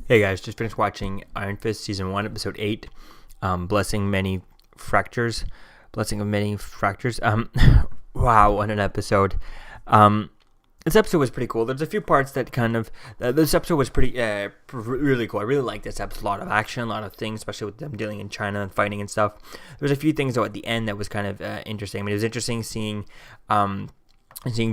Hey guys, just finished watching Iron Fist Season 1, Episode 8, Blessing of Many Fractures. Wow, what an episode. Um, this episode was pretty cool. There's a few parts that this episode was really cool. I really liked this episode. A lot of action, a lot of things, especially with them dealing in China and fighting and stuff. There was a few things, though, at the end that was kind of interesting. I mean, it was interesting seeing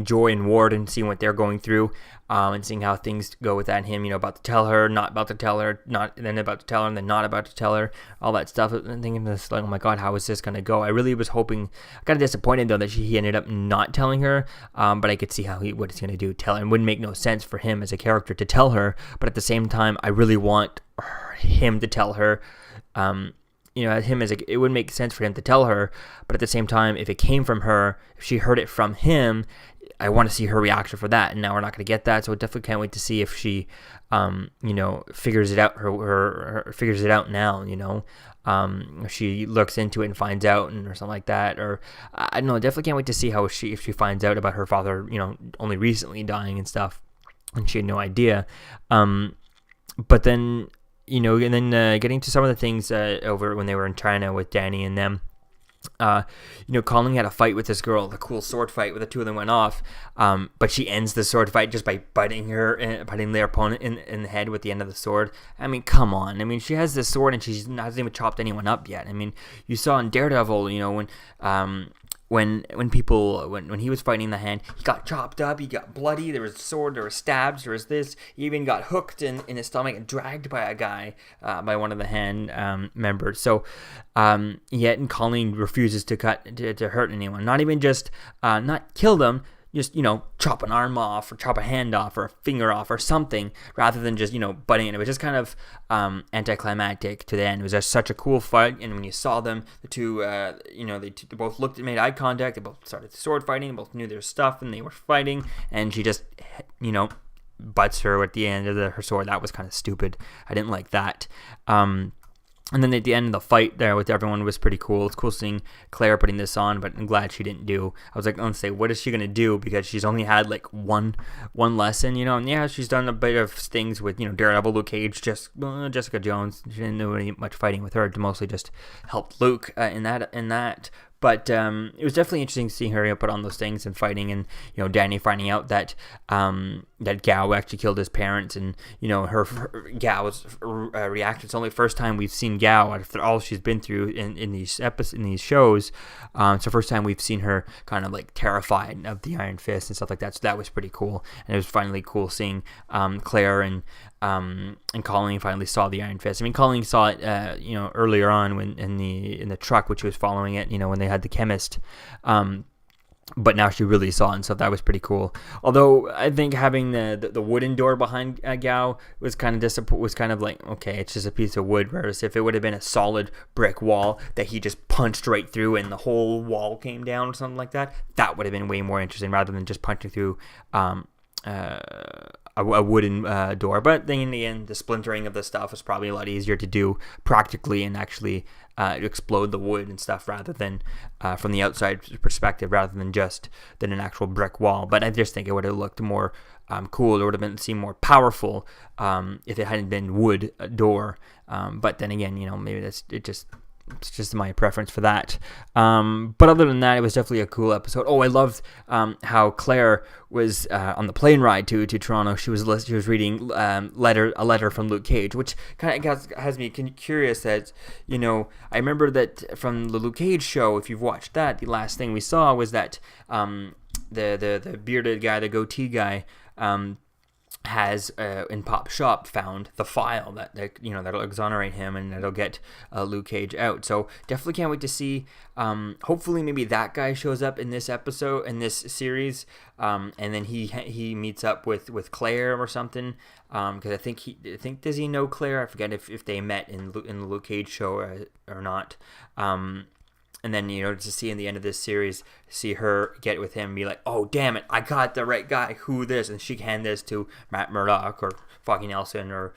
Joy and Ward and seeing what they're going through, and seeing how things go with that and him, about to tell her, not about to tell her, not and then about to tell her, and then not about to tell her, all that stuff. And thinking this, like, oh my god, how is this going to go? I really was hoping, kind of disappointed though that he ended up not telling her, but I could see what he's going to do, tell her. It wouldn't make no sense for him as a character to tell her, but at the same time, I really want him to tell her. It would make sense for him to tell her, but at the same time, if it came from her, if she heard it from him, I want to see her reaction for that. And now we're not going to get that, so I definitely can't wait to see if she, figures it out. Figures it out now. If she looks into it and finds out, or something like that, or I don't know. Definitely can't wait to see if she finds out about her father, only recently dying and stuff, and she had no idea. But then. Getting to some of the things over when they were in China with Danny and them. Colin had a fight with this girl, the cool sword fight where the two of them went off. But she ends the sword fight just by biting their opponent in the head with the end of the sword. I mean, come on. I mean, she has this sword and she hasn't even chopped anyone up yet. I mean, you saw in Daredevil, when he was fighting the Hand, he got chopped up, he got bloody, there was a sword, there was stabs, there was this, he even got hooked in his stomach and dragged by a guy, by one of the Hand members. So, yet Colleen refuses to hurt anyone, not even just, not kill them, just, chop an arm off or chop a hand off or a finger off or something, rather than just, butting it. It was just kind of anticlimactic to the end. It was just such a cool fight, and when you saw them, the two, they both made eye contact, they both started sword fighting, they both knew their stuff, and they were fighting, and she just, butts her at the end of her sword. That was kind of stupid. I didn't like that. And then at the end of the fight there with everyone was pretty cool. It's cool seeing Claire putting this on, but I'm glad she didn't do. I was like, let's say, what is she gonna do? Because she's only had like one lesson, and yeah, she's done a bit of things with Daredevil, Luke Cage, Jessica Jones. She didn't do any much fighting with her. To mostly just help Luke in that. But it was definitely interesting seeing her put on those things and fighting, and Danny finding out that that Gao actually killed his parents, and her Gao's reaction. It's only the first time we've seen Gao after all she's been through in these shows. It's the first time we've seen her kind of like terrified of the Iron Fist and stuff like that. So that was pretty cool, and it was finally cool seeing Claire and Colleen finally saw the Iron Fist. I mean, Colleen saw it, earlier on when in the truck, which was following it, when they had the chemist. But now she really saw it, and so that was pretty cool. Although I think having the wooden door behind Gao was kind of like, okay, it's just a piece of wood. Whereas if it would have been a solid brick wall that he just punched right through and the whole wall came down or something like that, that would have been way more interesting rather than just punching through a wooden door. But then in the end, the splintering of the stuff is probably a lot easier to do practically and actually explode the wood and stuff rather than from the outside perspective, rather than an actual brick wall. But I just think it would have looked more cool. It would have seemed more powerful if it hadn't been wood door. But then again, maybe it's just my preference for that. But other than that, it was definitely a cool episode. Oh, I loved how Claire was on the plane ride to Toronto. She was reading a letter from Luke Cage, which kind of has me curious. That I remember that from the Luke Cage show. If you've watched that, the last thing we saw was that the bearded guy, the goatee guy, has in Pop Shop found the file that'll exonerate him and that'll get Luke Cage out. So definitely can't wait to see. Hopefully maybe that guy shows up in this episode, in this series, and then he meets up with Claire or something. Because I think does he know Claire? I forget if they met in the Luke Cage show or not. And then, to see in the end of this series, see her get with him and be like, oh, damn it, I got the right guy. Who this? And she can hand this to Matt Murdock or Foggy Nelson or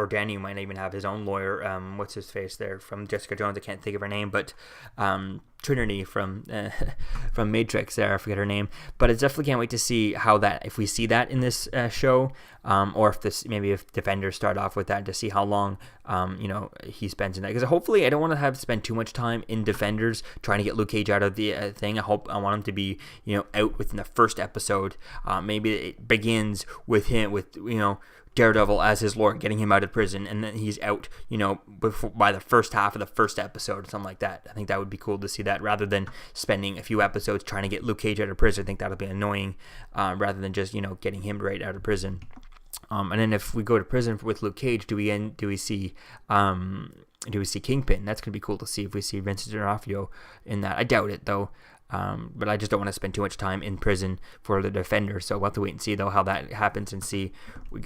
Danny might even have his own lawyer. What's his face there from Jessica Jones? I can't think of her name, but Trinity from from Matrix there. I forget her name, but I definitely can't wait to see how that, if we see that in this show, or if this, maybe if Defenders start off with that, to see how long he spends in that. Because hopefully I don't want to have to spend too much time in Defenders trying to get Luke Cage out of the thing. I want him to be out within the first episode. Maybe it begins with him with Daredevil as his lord, getting him out of prison, and then he's out, by the first half of the first episode, or something like that. I think that would be cool to see that, rather than spending a few episodes trying to get Luke Cage out of prison. I think that'll be annoying, rather than just, getting him right out of prison. And then if we go to prison with Luke Cage, do we see Kingpin? That's gonna be cool to see if we see Vincent D'Onofrio in that. I doubt it though. But I just don't want to spend too much time in prison for the Defender, so we'll have to wait and see though how that happens and see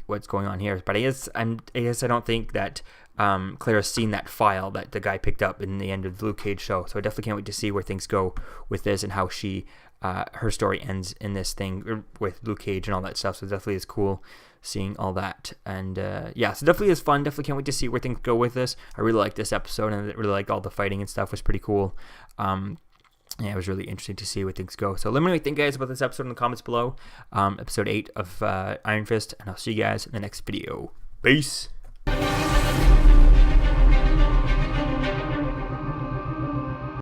what's going on here. But I guess I don't think that Clara's seen that file that the guy picked up in the end of the Luke Cage show, so I definitely can't wait to see where things go with this and how she her story ends in this thing with Luke Cage and all that stuff. So it definitely is cool seeing all that, and so definitely is fun. Definitely can't wait to see where things go with this. I really like this episode, and I really like all the fighting and stuff. Was pretty cool. It was really interesting to see where things go. So let me know what you think, guys, about this episode in the comments below. Episode 8 of Iron Fist, and I'll see you guys in the next video. Peace.